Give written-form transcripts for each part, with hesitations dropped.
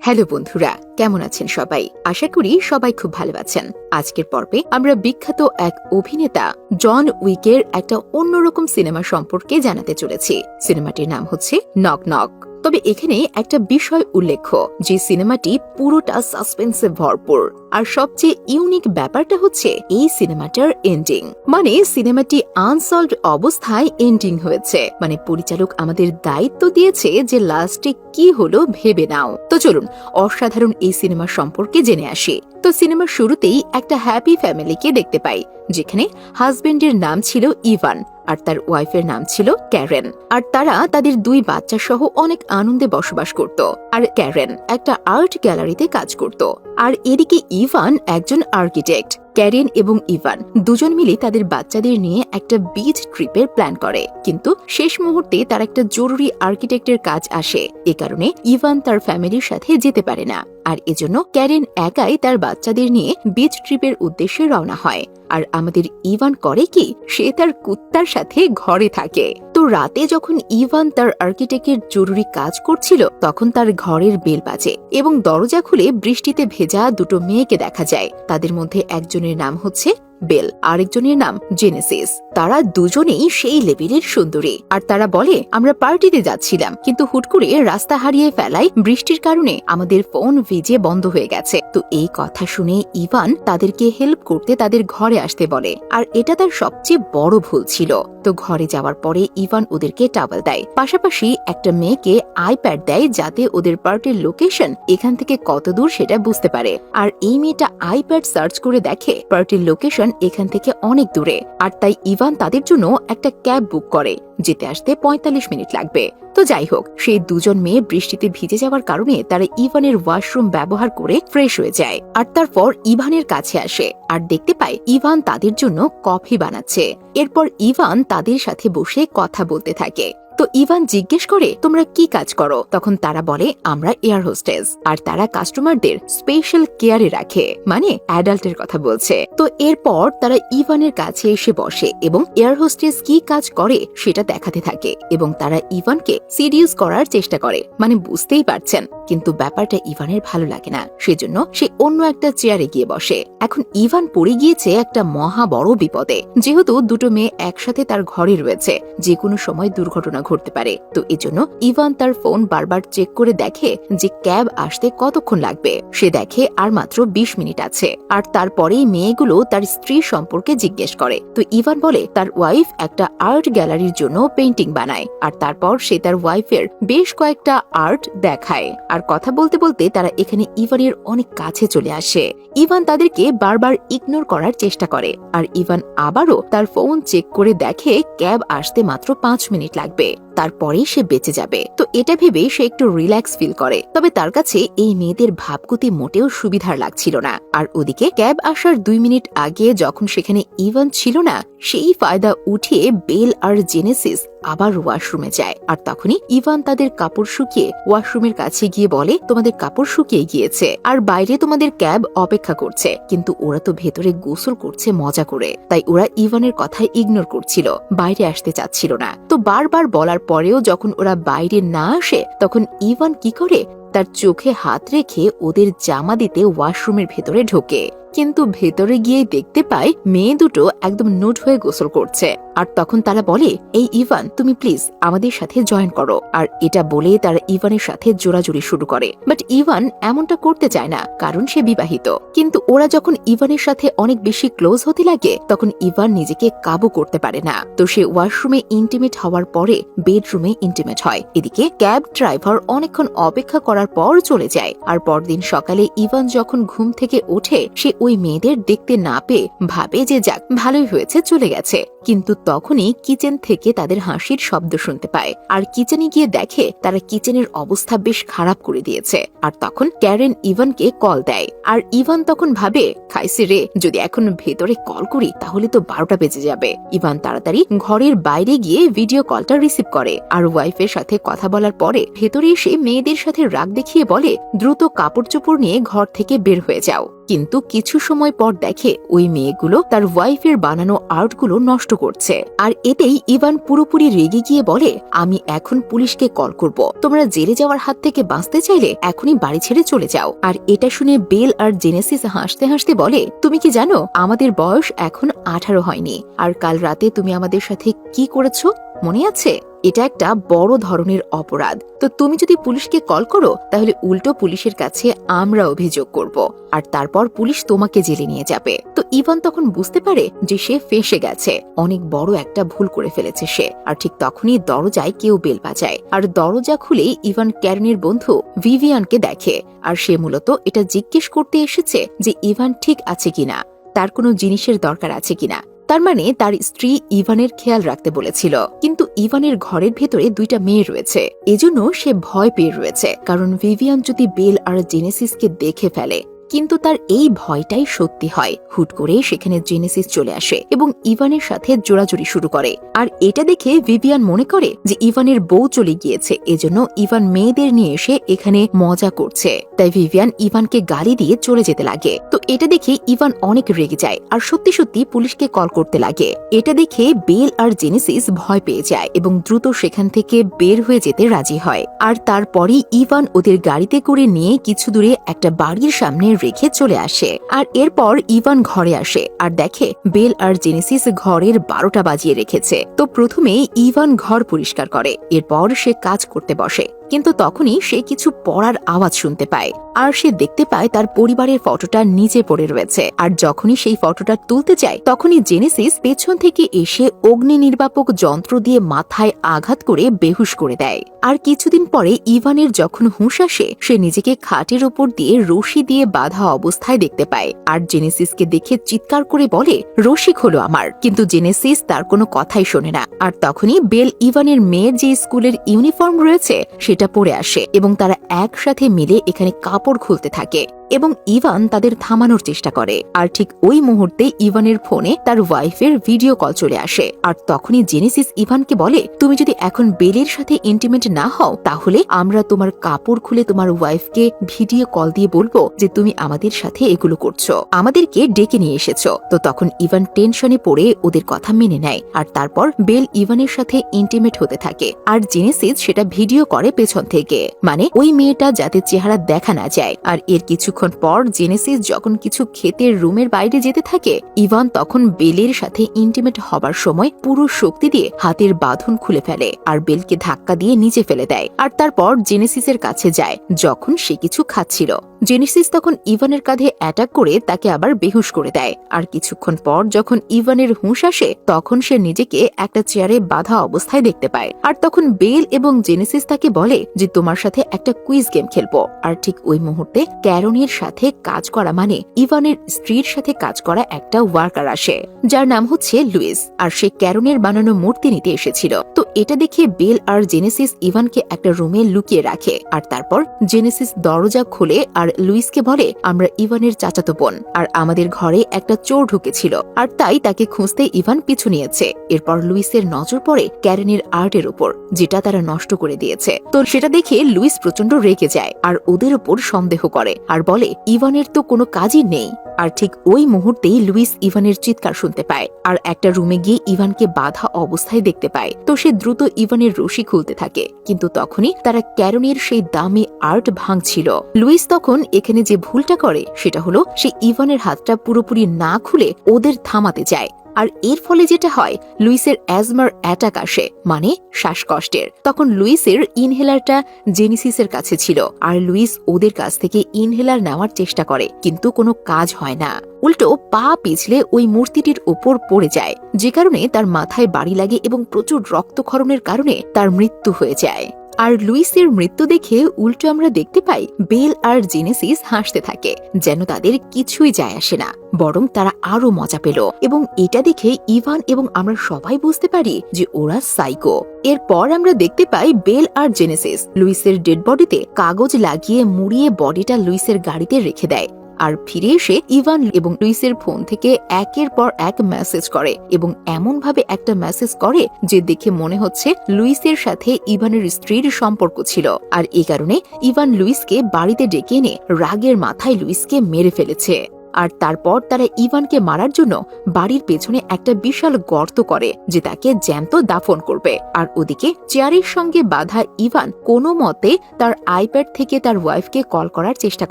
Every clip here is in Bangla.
হ্যালো বন্ধুরা, কেমন আছেন সবাই? আশা করি সবাই খুব ভালো আছেন। আজকের পর্বে আমরা বিখ্যাত এক অভিনেতা জন উইকের একটা অন্যরকম সিনেমা সম্পর্কে জানাতে চলেছি। সিনেমাটির নাম হচ্ছে নক নক। তবে এখানে একটা বিষয় উল্লেখ্য যে সিনেমাটি পুরোটা সাসপেন্সে ভরপুর। আর সবচেয়ে ইউনিক ব্যাপারটা হচ্ছে এই সিনেমাটার এন্ডিং। মানে সিনেমাটি আনসলভড অবস্থায় এন্ডিং হয়েছে। মানে পরিচালক আমাদের দায়িত্ব দিয়েছে যে লাস্টে কি হলো ভেবে নাও। তো চলুন অসাধারণ এই সিনেমা সম্পর্কে জেনে আসি। তো সিনেমার শুরুতেই একটা হ্যাপি ফ্যামিলিকে দেখতে পাই, যেখানে হাজবেন্ডের নাম ছিল ইভান আর তার ওয়াইফের নাম ছিল ক্যারেন। আর তারা তাদের দুই বাচ্চা সহ অনেক আনন্দে বসবাস করত। আর ক্যারেন একটা আর্ট গ্যালারিতে কাজ করত, আর এদিকে ইভান একজন আর্কিটেক্ট। ক্যারেন এবং ইভান দুজন মিলে তাদের বাচ্চাদের নিয়ে একটা বিচ ট্রিপের প্ল্যান করে, কিন্তু শেষ মুহূর্তে তার একটা জরুরি আর্কিটেক্টের কাজ আসে। এ কারণে ইভান তার ফ্যামিলির সাথে যেতে পারে না, আর এজন্য ক্যারেন একাই তার বাচ্চাদের নিয়ে বিচ ট্রিপের উদ্দেশ্যে রওনা হয়। আর আমাদের ইভান করে কি, সে তার কুত্তার সাথে ঘরে থাকে। তো রাতে যখন ইভান তার আর্কিটেক্টের জরুরি কাজ করছিল, তখন তার ঘরের বেল বাজে এবং দরজা খুলে বৃষ্টিতে ভেজা দুটো মেয়েকে দেখা যায়। তাদের মধ্যে একজনের নাম হচ্ছে বেল, আরেকজনের নাম জেনেসিস। তারা দুজনেই সেই লেভেলের সুন্দরী। আর তারা বলে, আমরা পার্টিতে যাচ্ছিলাম, কিন্তু হুট করে রাস্তা হারিয়ে ফেলায় বৃষ্টির কারণে আমাদের ফোন ভিজে বন্ধ হয়ে গেছে। তো এই কথা শুনে ইভান তাদেরকে হেল্প করতে তাদের ঘরে আসতে বলে, আর এটা তার সবচেয়ে বড় ভুল ছিল। তো ঘরে যাওয়ার পরে ইভান ওদেরকে টাওয়েল দেয়, পাশাপাশি একটা মেয়েকে আইপ্যাড দেয়, যাতে ওদের পার্টির লোকেশন এখান থেকে কত দূর সেটা বুঝতে পারে। আর এই মেয়েটা আইপ্যাড সার্চ করে দেখে পার্টির লোকেশন এখান থেকে অনেক দূরে। আর তাই ইভান তাদের জন্য একটা ক্যাব বুক করে, যেতে আসতে 45 মিনিট লাগবে। তো যাই হোক, সেই দুজন মেয়ে বৃষ্টিতে ভিজে যাওয়ার কারণে তারা ইভানের ওয়াশরুম ব্যবহার করে ফ্রেশ হয়ে যায়। আর তারপর ইভানের কাছে আসে আর দেখতে পায় ইভান তাদের জন্য কফি বানাচ্ছে। এরপর ইভান তাদের সাথে বসে কথা বলতে থাকে। তো ইভান জিজ্ঞেস করে, তোমরা কি কাজ করো? তখন তারা বলে, আমরা এয়ার হোস্টেস, আর তারা কাস্টমারদের স্পেশাল কেয়ারে রাখে, মানে অ্যাডাল্টের কথা বলছে। তো এরপর তারা ইভানের কাছে এসে বসে এবং এয়ার হোস্টেস কি কাজ করে সেটা দেখাতে থাকে, এবং তারা ইভানকে সিডিউস করার চেষ্টা করে। মানে বুঝতেই পারছেন, কিন্তু ব্যাপারটা ইভানের ভালো লাগে না, সেজন্য সে অন্য একটা চেয়ারে গিয়ে বসে। এখন ইভান পড়ে গিয়েছে একটা মহা বড় বিপদে, যেহেতু দুটো মেয়ে একসাথে তার ঘরে রয়েছে, যে কোনো সময় দুর্ঘটনা ঘটতে পারে। তো এজন্য ইভান তার ফোন বারবার চেক করে দেখে যে ক্যাব আসতে কতক্ষণ লাগবে। সে দেখে আর মাত্র 20 মিনিট আছে। আর তারপরে মেয়েগুলো তার স্ত্রী সম্পর্কে জিজ্ঞেস করে। তো ইভান বলে তার ওয়াইফ একটা আর্ট গ্যালারির জন্য পেইন্টিং বানায়। আর তারপর সে তার ওয়াইফের বেশ কয়েকটা আর্ট দেখায়। আর কথা বলতে বলতে তারা এখানে ইভানের অনেক কাছে চলে আসে। ইভান তাদেরকে বারবার ইগনোর করার চেষ্টা করে, আর ইভান আবারও তার ফোন চেক করে দেখে ক্যাব আসতে মাত্র 5 মিনিট লাগবে, তারপরেই সে বেঁচে যাবে। তো এটা ভেবে সে একটু রিল্যাক্স ফিল করে। তবে তার কাছে এই মেয়েদের ভাবগতি মোটেও সুবিধার লাগছিল না। আর ওদিকে ক্যাব আসার 2 মিনিট আগে যখন সেখানে ইভান ছিল না, সেই ফায়দা উঠিয়ে বেল আর জেনেসিস আবার ওয়াশরুমে যায়। আর তখনই ইভান তাদের কাপড় শুকিয়ে ওয়াশরুমের কাছে গিয়ে বলে, তোমাদের কাপড় শুকিয়ে গিয়েছে আর বাইরে তোমাদের ক্যাব অপেক্ষা করছে। কিন্তু ওরা তো ভেতরে গোসল করছে মজা করে, তাই ওরা ইভানের কথা ইগনোর করছিল, বাইরে আসতে চাচ্ছিল না। তো বারবার বলার পরেও যখন ওরা বাইরে না আসে, তখন ইভান কি করে, তার চোখে হাত রেখে ওদের জামা দিতে ওয়াশরুমের ভেতরে ঢোকে। কিন্তু ভেতরে গিয়ে দেখতে পায় মেয়ে দুটো একদম নুড হয়ে গোসল করছে। আর তখন তারা বলে, এই ইভান, তুমি প্লিজ আমাদের সাথে জয়েন করো। আর এটা বলে তারা ইভানের সাথে জোরাজুরি শুরু করে। বাট ইভান এমনটা করতে চায় না, কারণ সে বিবাহিত। কিন্তু ওরা যখন ইভানের সাথে অনেক বেশি ক্লোজ হতে লাগে, তখন ইভান নিজেকে কাবু করতে পারে না। তো সে ওয়াশরুমে ইন্টিমেট হওয়ার পরে বেডরুমে ইন্টিমেট হয়। এদিকে ক্যাব ড্রাইভার অনেকক্ষণ অপেক্ষা করার পর চলে যায়। আর পরদিন সকালে ইভান যখন ঘুম থেকে ওঠে, সে ওই মেয়েদের দেখতে না পেয়ে ভাবে যে যাক, ভালোই হয়েছে, চলে গেছে। কিন্তু তখনই কিচেন থেকে তাদের হাসির শব্দ শুনতে পায়। আর কিচেনে গিয়ে দেখে তারা কিচেনের অবস্থা বেশ খারাপ করে দিয়েছে। আর তখন ক্যারেন ইভানকে কল দেয়। আর ইভান তখন ভাবে, খাইছে রে, যদি এখন ভেতরে কল করি তাহলে তো 12টা বেজে যাবে। ইভান তাড়াতাড়ি ঘরের বাইরে গিয়ে ভিডিও কলটা রিসিভ করে। আর ওয়াইফের সাথে কথা বলার পরে ভেতরে এসে মেয়েদের সাথে রাগ দেখিয়ে বলে, দ্রুত কাপড় চোপড় নিয়ে ঘর থেকে বের হয়ে যাও। কিন্তু কিছু সময় পর দেখে ওই মেয়েগুলো তার ওয়াইফের বানানো আর্টগুলো নষ্ট করছে। আর এতেই ইভান পুরোপুরি রেগে গিয়ে বলে, আমি এখন পুলিশকে কল করব। তোমরা জেলে যাওয়ার হাত থেকে বাঁচতে চাইলে এখনই বাড়ি ছেড়ে চলে যাও। আর এটা শুনে বেল আর জেনেসিস হাসতে হাসতে বলে, তুমি কি জানো আমাদের বয়স এখন 18 হয়নি। আর কাল রাতে তুমি আমাদের সাথে কি করেছো মনে আছে? এটা একটা বড় ধরনের অপরাধ। তো তুমি যদি পুলিশকে কল করো তাহলে উল্টো পুলিশের কাছে আমরা অভিযোগ করব, আর তারপর পুলিশ তোমাকে জেলে নিয়ে যাবে। তো ইভান তখন বুঝতে পারে যে সে ফেঁসে গেছে, অনেক বড় একটা ভুল করে ফেলেছে সে। আর ঠিক তখনই দরজায় কেউ বেল বাজায়, আর দরজা খুলে ইভান ক্যারনের বন্ধু ভিভিয়ানকে দেখে। আর সে মূলত এটা জিজ্ঞেস করতে এসেছে যে ইভান ঠিক আছে কিনা, তার কোনো জিনিসের দরকার আছে কিনা। তার মানে তার স্ত্রী ইভানের খেয়াল রাখতে বলেছিল, কিন্তু ইভানের ঘরের ভেতরে 2টা মেয়ে রয়েছে, এজন্য সে ভয় পেয়ে রয়েছে, কারণ ভিভিয়ান যদি বেল আর জেনেসিসকে দেখে ফেলে। কিন্তু তার এই ভয়টাই সত্যি হয়। হুট করে সেখানে জেনেসিস চলে আসে এবং ইভানের সাথে জোড়াজুড়ি শুরু করে। আর এটা দেখে ভিভিয়ান মনে করে যে ইভানের বউ চলে গিয়েছে, এজন্য ইভান মেয়েদের নিয়ে এসে এখানে মজা করছে। তাই ভিভিয়ান ইভানকে গালি দিয়ে চলে যেতে লাগে। তো এটা দেখে ইভান অনেক রেগে যায় আর সত্যি সত্যি পুলিশকে কল করতে লাগে। এটা দেখে বেল আর জেনেসিস ভয় পেয়ে যায় এবং দ্রুত সেখান থেকে বের হয়ে যেতে রাজি হয়। আর তারপরই ইভান ওদের গাড়িতে করে নিয়ে কিছু দূরে একটা বাড়ির সামনে রেখে চলে আসে। আর এরপর ইভান ঘরে আসে আর দেখে বেল আর জেনেসিস ঘরের 12টা বাজিয়ে রেখেছে। তো প্রথমে ইভান ঘর পরিষ্কার করে, এরপর সে কাজ করতে বসে। কিন্তু তখনই সে কিছু পড়ার আওয়াজ শুনতে পায়, আর সে দেখতে পায় তার পরিবারের ফটোটা নিচে পড়ে রয়েছে। আর যখনই সেই ফটোটা তুলতে চায় তখনই জেনেসিস পেছন থেকে এসে অগ্নি নির্বাপক যন্ত্র দিয়ে মাথায় আঘাত করে বেহুশ করে দেয়। আর কিছুদিন পরে ইভানের যখন হুঁশ আসে, সে নিজেকে খাটের ওপর দিয়ে রশি দিয়ে বাঁধা অবস্থায় দেখতে পায়। আর জেনেসিসকে দেখে চিৎকার করে বলে, রশি খোলো আমার। কিন্তু জেনেসিস তার কোনো কথাই শোনে না। আর তখনই বেল ইভানের মেয়ের যে স্কুলের ইউনিফর্ম রয়েছে সেটা পরে আসে এবং তারা একসাথে মিলে এখানে কাপড় খুলতে থাকে এবং ইভান তাদের থামানোর চেষ্টা করে। আর ঠিক ওই মুহূর্তে ইভানের ফোনে তার ওয়াইফের ভিডিও কল চলে আসে। আর তখনই জেনেসিস ইভানকে বলে, তুমি যদি এখন বেলের সাথে ইন্টিমেট না হও তাহলে আমরা তোমার কাপড় খুলে তোমার ওয়াইফকে ভিডিও কল দিয়ে বলবো যে তুমি আমাদের সাথে এগুলো করছো, আমাদেরকে ডেকে নিয়ে এসেছো। তো তখন ইভান টেনশনে পড়ে ওদের কথা মেনে নেয়। আর তারপর বেল ইভানের সাথে ইন্টিমেট হতে থাকে আর জেনেসিস সেটা ভিডিও করে পেছন থেকে, মানে ওই মেয়েটা যাতে চেহারা দেখা না যায়। আর এর কিছুক্ষণ পর জেনেসিস যখন কিছু ক্ষেতের রুমের বাইরে যেতে থাকে, ইভান তখন বেলের সাথে ইন্টিমেট হবার সময় পুরো শক্তি দিয়ে হাতের বাঁধন খুলে ফেলে আর বেলকে ধাক্কা দিয়ে নিচে ফেলে দেয়। আর তারপর জেনেসিসের কাছে যায় যখন সে কিছু খাচ্ছিল। জেনেসিস তখন ইভানের কাঁধে অ্যাটাক করে তাকে আবার বেহুশ করে দেয়। আর কিছুক্ষণ পর যখন ইভানের হুঁশ আসে তখন সে নিজেকে একটা চেয়ারে বাঁধা অবস্থায় দেখতে পায়। আর তখন বেল এবং জেনেসিস তাকে বলে যে তোমার সাথে একটা কুইজ গেম খেলবো। আর ঠিক ওই মুহূর্তে ক্যারনের সাথে কাজ করা মানে ইভানের স্ত্রীর সাথে কাজ করা একটা ওয়ার্কার আসে, যার নাম হচ্ছে লুইস। আর সে ক্যারনের বানানো মূর্তি নিতে এসেছিল। তো এটা দেখে বেল আর জেনেসিস ইভানকে একটা রুমে লুকিয়ে রাখে। আর তারপর জেনেসিস দরজা খোলে আর লুইসকে বলে, আমরা ইভানের চাচাতো বোন, আর আমাদের ঘরে একটা চোর ঢুকেছিল আর তাই তাকে খুঁজতে ইভান পিছু নিয়েছে। এরপর লুইসের নজর পড়ে ক্যারনের আর্টের উপর, যেটা তারা নষ্ট করে দিয়েছে। তো সেটা দেখে লুইস প্রচন্ড রেগে যায় আর ওদের উপর সন্দেহ করে আর বলে ইভানের তো কোনো কাজই নেই। আর ঠিক ওই মুহূর্তেই লুইস ইভানের চিৎকার শুনতে পায় আর একটা রুমে গিয়ে ইভানকে বাধা অবস্থায় দেখতে পায়। তো সে দ্রুত ইভানের রশি খুলতে থাকে, কিন্তু তখনই তারা ক্যারনের সেই দামি আর্ট ভাঙছিল। লুইস তখন এখানে যে ভুলটা করে সেটা হলো সে ইভানের হাতটা পুরোপুরি না খুলে ওদের থামাতে যায়। আর এর ফলে যেটা হয়, লুইসের অ্যাজমার অ্যাটাক আসে, মানে শ্বাসকষ্টের। তখন লুইসের ইনহেলারটা জেনেসিসের কাছে ছিল আর লুইস ওদের কাছ থেকে ইনহেলার নেওয়ার চেষ্টা করে, কিন্তু কোনো কাজ হয় না। উল্টো পা পিছলে ওই মূর্তিটির উপর পড়ে যায়, যে কারণে তার মাথায় বাড়ি লাগে এবং প্রচুর রক্তক্ষরণের কারণে তার মৃত্যু হয়ে যায়। আর লুইসের মৃত্যু দেখে উল্টো আমরা দেখতে পাই বেল আর জেনেসিস হাসতে থাকে, যেন তাদের কিছুই যায় আসে না, বরং তারা আরো মজা পেল। এবং এটা দেখে ইভান এবং আমরা সবাই বুঝতে পারি যে ওরা সাইকো। এরপর আমরা দেখতে পাই বেল আর জেনেসিস লুইসের ডেড বডিতে কাগজ লাগিয়ে মুড়িয়ে বডিটা লুইসের গাড়িতে রেখে দেয়। আর ফিরে এসে ইভান এবং লুইসের ফোন থেকে একের পর এক মেসেজ করে এবং এমন ভাবে একটা মেসেজ করে যে দেখে মনে হচ্ছে লুইসের সাথে ইভানের স্ত্রীর সম্পর্ক ছিল। আর এই কারণে ইভান লুইসকে বাড়িতে ডেকে এনে রাগের মাথায় লুইসকে মেরে ফেলেছে। আর তারপর তারা ইভানকে মারার জন্য বাড়ির পেছনে একটা বিশাল গর্ত করে যে তাকে জ্যান্ত দাফন করবে। আর ওদিকে চেয়ারের সঙ্গে বাঁধা ইভান কোনো মতে তার আইপ্যাড থেকে তার ওয়াইফকে কল করার চেষ্টা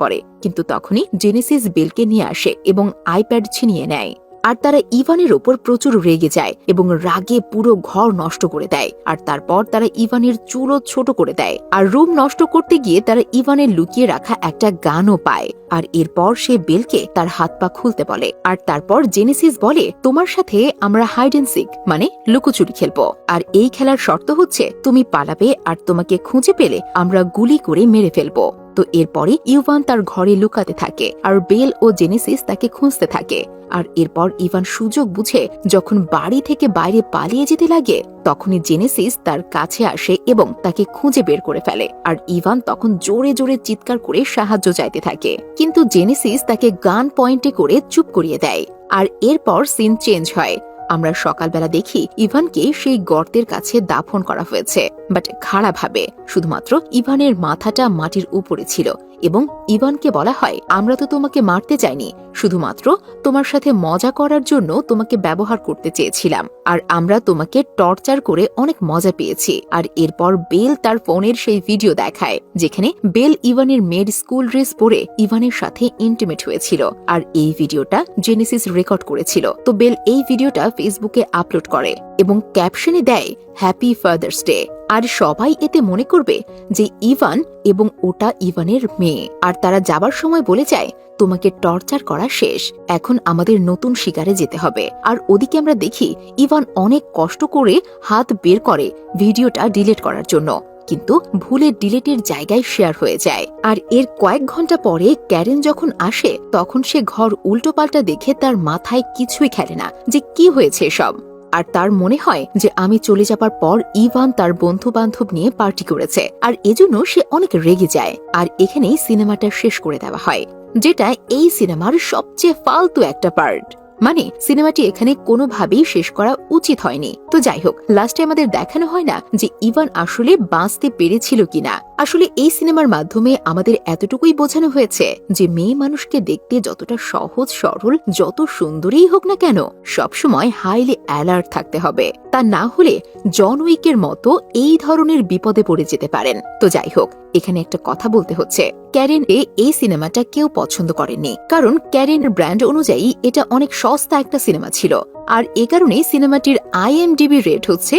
করে, কিন্তু তখনই জেনেসিস বেলকে নিয়ে আসে এবং আইপ্যাড ছিনিয়ে নেয়। আর তারা ইভানের ওপর প্রচুর রেগে যায় এবং রাগে পুরো ঘর নষ্ট করে দেয়। আর তারপর তারা ইভানের চুলও ছোট করে দেয়। আর রুম নষ্ট করতে গিয়ে তারা ইভানের লুকিয়ে রাখা একটা গানও পায়। আর এরপর সে বেলকে তার হাত পা খুলতে বলে। আর তারপর জেনেসিস বলে, তোমার সাথে আমরা হাইড এন্ড সিক মানে লুকোচুরি খেলবো, আর এই খেলার শর্ত হচ্ছে তুমি পালাবে আর তোমাকে খুঁজে পেলে আমরা গুলি করে মেরে ফেলবো। তো এরপরে ইভান তার ঘরে লুকাতে থাকে আর বেল ও জেনেসিস তাকে খুঁজতে থাকে। আর এরপর ইভান সুযোগ বুঝে যখন বাড়ি থেকে বাইরে পালিয়ে যেতে লাগে তখনই জেনেসিস তার কাছে আসে এবং তাকে খুঁজে বের করে ফেলে। আর ইভান তখন জোরে জোরে চিৎকার করে সাহায্য চাইতে থাকে, কিন্তু জেনেসিস তাকে গান পয়েন্টে করে চুপ করিয়ে দেয়। আর এরপর সিন চেঞ্জ হয়। আমরা সকালবেলা দেখি ইভানকে সেই গর্তের কাছে দাফন করা হয়েছে, বাট খাড়াভাবে। শুধুমাত্র ইভানের মাথাটা মাটির উপরে ছিল এবং ইভানকে বলা হয়, আমরা তো তোমাকে মারতে চাইনি, শুধুমাত্র তোমার সাথে মজা করার জন্য তোমাকে ব্যবহার করতে চেয়েছিলাম, আর আমরা তোমাকে টর্চার করে অনেক মজা পেয়েছি। আর এরপর বেল তার ফোনের সেই ভিডিও দেখায় যেখানে বেল ইভানের মেয়ের স্কুল ড্রেস পরে ইভানের সাথে ইন্টিমেট হয়েছিল। আর এই ভিডিওটা জেনেসিস রেকর্ড করেছিল। তো বেল এই ভিডিওটা ফেসবুকে আপলোড করে এবং ক্যাপশনে দেয় হ্যাপি ফাদার্স ডে। আর সবাই এতে মনে করবে যে ইভান এবং ওটা ইভানের মেয়ে। আর তারা যাবার সময় বলে যায়, তোমাকে টর্চার করা শেষ, এখন আমাদের নতুন শিকারে যেতে হবে। আর ওদিকে আমরা দেখি ইভান অনেক কষ্ট করে হাত বের করে ভিডিওটা ডিলিট করার জন্য, কিন্তু ভুলে ডিলিটের জায়গায় শেয়ার হয়ে যায়। আর এর কয়েক ঘন্টা পরে ক্যারেন যখন আসে তখন সে ঘর উল্টোপাল্টা দেখে তার মাথায় কিছুই খেলে না যে কি হয়েছে সব। আর তার মনে হয় যে আমি চলে যাবার পর ইভান তার বন্ধু বান্ধব নিয়ে পার্টি করেছে, আর এজন্য সে অনেক রেগে যায়। আর এখানেই সিনেমাটা শেষ করে দেওয়া হয়, যেটা এই সিনেমার সবচেয়ে ফালতু একটা পার্ট। মানে সিনেমাটি এখানে কোনোভাবেই শেষ করা উচিত হয়নি। তো যাই হোক, লাস্টে আমাদের দেখানো হয় না যে ইভান আসলে বাঁচতে পেরেছিল কিনা। আসলে এই সিনেমার মাধ্যমে আমাদের এতটুকুই বোঝানো হয়েছে যে মেয়ে মানুষকে দেখতে যতটা সহজ সরল, যত সুন্দরী হোক না কেন, সবসময় হাইলি অ্যালার্ট থাকতে হবে। তা না হলে জন উইকের মতো এই ধরনের বিপদে পড়ে যেতে পারেন। তো যাই হোক, এখানে একটা কথা বলতে হচ্ছে, ক্যারেন এই সিনেমাটা কেউ পছন্দ করেননি, কারণ ক্যারেনের ব্র্যান্ড অনুযায়ী এটা অনেক সস্তা একটা সিনেমা ছিল। আর এ কারণে সিনেমাটির IMDb রেট হচ্ছে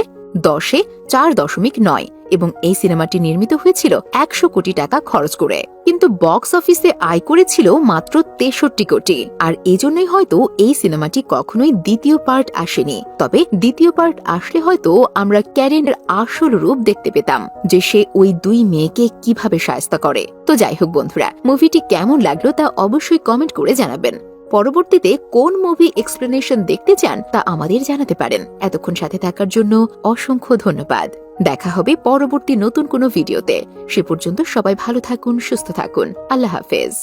10-এ 4.9 এবং এই সিনেমাটি নির্মিত হয়েছিল 100 কোটি টাকা খরচ করে, কিন্তু বক্স অফিসে আয় করেছিল মাত্র 63 কোটি। আর এজন্যই হয়তো এই সিনেমাটি কখনোই দ্বিতীয় পার্ট আসেনি। তবে দ্বিতীয় পার্ট আসলে হয়তো আমরা ক্যারেনের আসল রূপ দেখতে পেতাম, যে সে ওই দুই মেয়েকে কিভাবে শায়েস্তা করে। তো যাই হোক বন্ধুরা, মুভিটি কেমন লাগলো তা অবশ্যই কমেন্ট করে জানাবেন। পরবর্তীতে কোন মুভি এক্সপ্লেনেশন দেখতে চান তা আমাদের জানাতে পারেন। এতক্ষণ সাথে থাকার জন্য অসংখ্য ধন্যবাদ। দেখা হবে পরবর্তী নতুন কোনো ভিডিওতে। সে পর্যন্ত সবাই ভালো থাকুন, সুস্থ থাকুন। আল্লাহ হাফেজ।